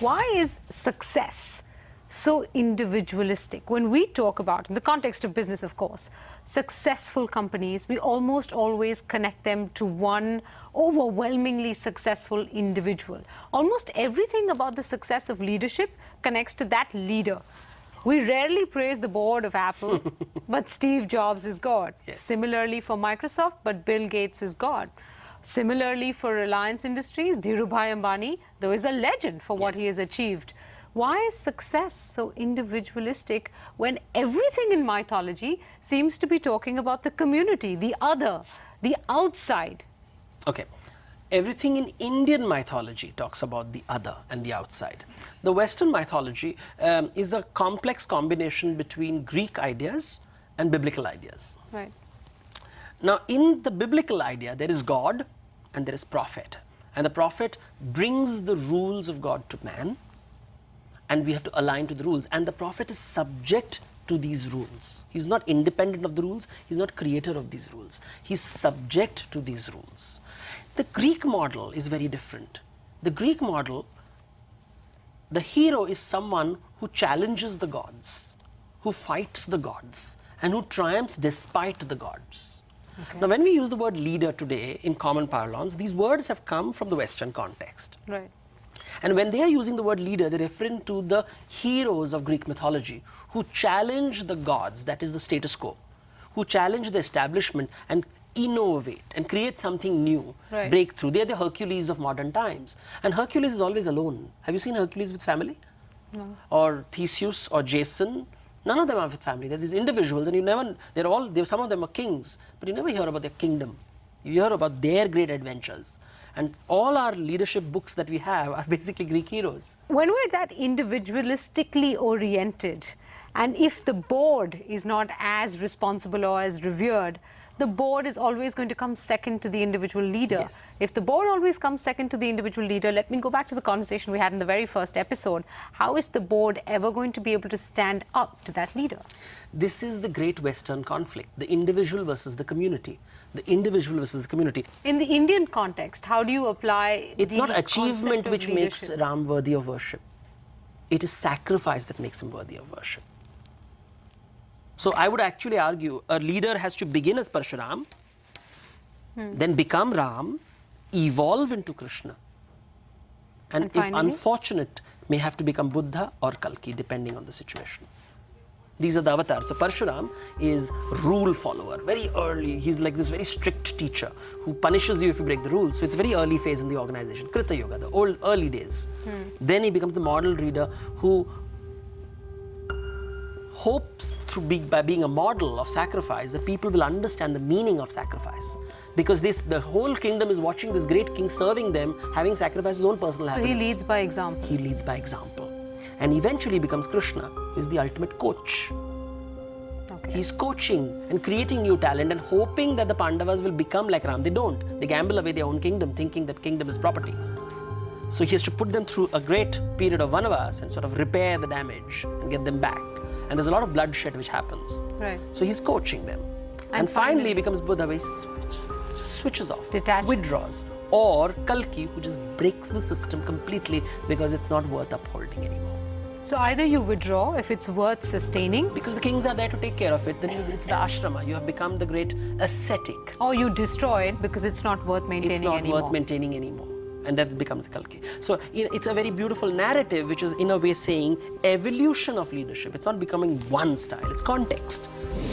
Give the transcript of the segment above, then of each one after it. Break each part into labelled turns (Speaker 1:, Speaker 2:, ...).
Speaker 1: Why is success so individualistic? When we talk about, in the context of business, of course, successful companies, we almost always connect them to one overwhelmingly successful individual. Almost everything about the success of leadership connects to that leader. We rarely praise the board of Apple, but Steve Jobs is God.
Speaker 2: Yes.
Speaker 1: Similarly for Microsoft, but Bill Gates is God. Similarly for Reliance Industries, Dhirubhai Ambani, though is a legend for what he has achieved. Why is success so individualistic when everything in mythology seems to be talking about the community, the other, the outside?
Speaker 2: Okay. Everything in Indian mythology talks about the other and the outside. The Western mythology is a complex combination between Greek ideas and biblical ideas.
Speaker 1: Right.
Speaker 2: Now, in the biblical idea, there is God and there is prophet. And the prophet brings the rules of God to man, and we have to align to the rules. And the prophet is subject to these rules. He's not independent of the rules. He's not creator of these rules. He's subject to these rules. The Greek model is very different. The Greek model, the hero is someone who challenges the gods, who fights the gods, and who triumphs despite the gods. Okay. Now, when we use the word leader today in common parlance, these words have come from the Western context.
Speaker 1: Right.
Speaker 2: And when they are using the word leader, they're referring to the heroes of Greek mythology who challenge the gods, that is the status quo, who challenge the establishment and innovate and create something new, breakthrough. They're the Hercules of modern times. And Hercules is always alone. Have you seen Hercules with family?
Speaker 1: No.
Speaker 2: Or Theseus or Jason? None of them are with family. They're these individuals, and you never, some of them are kings, but you never hear about their kingdom. You hear about their great adventures. And all our leadership books that we have are basically Greek heroes.
Speaker 1: When we're that individualistically oriented, and if the board is not as responsible or as revered, the board is always going to come second to the individual leader.
Speaker 2: Yes.
Speaker 1: If the board always comes second to the individual leader, let me go back to the conversation we had in the very first episode. How is the board ever going to be able to stand up to that leader?
Speaker 2: This is the great Western conflict, the individual versus the community. The individual versus the community.
Speaker 1: In the Indian context, how do you apply
Speaker 2: It's
Speaker 1: the
Speaker 2: not achievement which
Speaker 1: leadership?
Speaker 2: makes Ram worthy of worship. It is sacrifice that makes him worthy of worship. So I would actually argue a leader has to begin as Parshuram, then become Ram, evolve into Krishna, and if unfortunate, may have to become Buddha or Kalki, depending on the situation. These are the avatars. So Parshuram is rule follower, very early. He's like this very strict teacher who punishes you if you break the rules. So it's very early phase in the organization, Krita Yoga, the old early days. Then he becomes the model reader who hopes by being a model of sacrifice that people will understand the meaning of sacrifice, because the whole kingdom is watching this great king serving them, having sacrificed his own personal happiness.
Speaker 1: So he leads by example.
Speaker 2: He leads by example, and eventually becomes Krishna, who is the ultimate coach. Okay. He's coaching and creating new talent and hoping that the Pandavas will become like Ram. They don't. They gamble away their own kingdom, thinking that kingdom is property. So he has to put them through a great period of vanavas and sort of repair the damage and get them back. And there's a lot of bloodshed which happens.
Speaker 1: Right.
Speaker 2: So he's coaching them. And finally becomes Buddha, where he switches off,
Speaker 1: detaches,
Speaker 2: withdraws. Or Kalki, who just breaks the system completely because it's not worth upholding anymore.
Speaker 1: So either you withdraw if it's worth sustaining.
Speaker 2: Because the kings are there to take care of it, then it's the ashrama. You have become the great ascetic.
Speaker 1: Or you destroy it because it's not worth maintaining anymore.
Speaker 2: It's not worth maintaining anymore. And that becomes the Kalki. So it's a very beautiful narrative, which is in a way saying evolution of leadership. It's not becoming one style, it's context.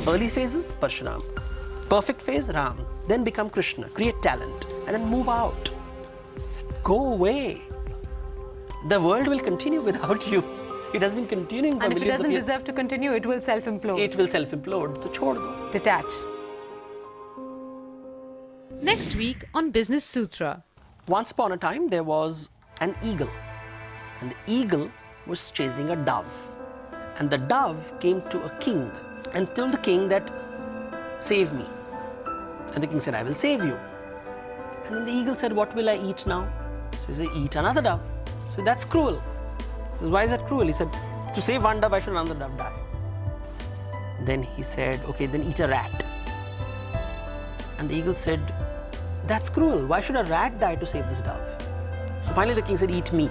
Speaker 2: Early phases, Parshuram. Perfect phase, Ram. Then become Krishna, create talent, and then move out. Go away. The world will continue without you. It has been continuing for millions of years.
Speaker 1: And if it doesn't deserve to continue, it will self-implode.
Speaker 2: It will self-implode. So chhod do.
Speaker 1: Detach. Next week on Business Sutra.
Speaker 2: Once upon a time, there was an eagle. And the eagle was chasing a dove. And the dove came to a king and told the king that, save me. And the king said, I will save you. And then the eagle said, what will I eat now? So he said, eat another dove. So that's cruel. He says, why is that cruel? He said, to save one dove, why should another dove die? Then he said, okay, then eat a rat. And the eagle said, that's cruel. Why should a rat die to save this dove? So finally the king said, eat me.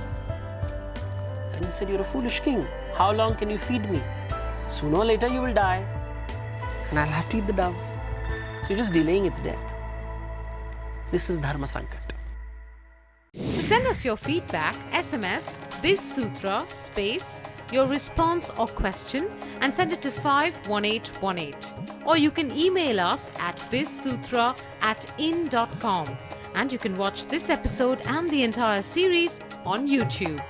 Speaker 2: And he said, "You're a foolish king. How long can you feed me? Sooner or later you will die, and I'll have to eat the dove. So you're just delaying its death." This is Dharma Sankat.
Speaker 1: To send us your feedback, SMS BizSutra space your response or question and send it to 51818. Or you can email us at bizsutra@in.com. And you can watch this episode and the entire series on YouTube.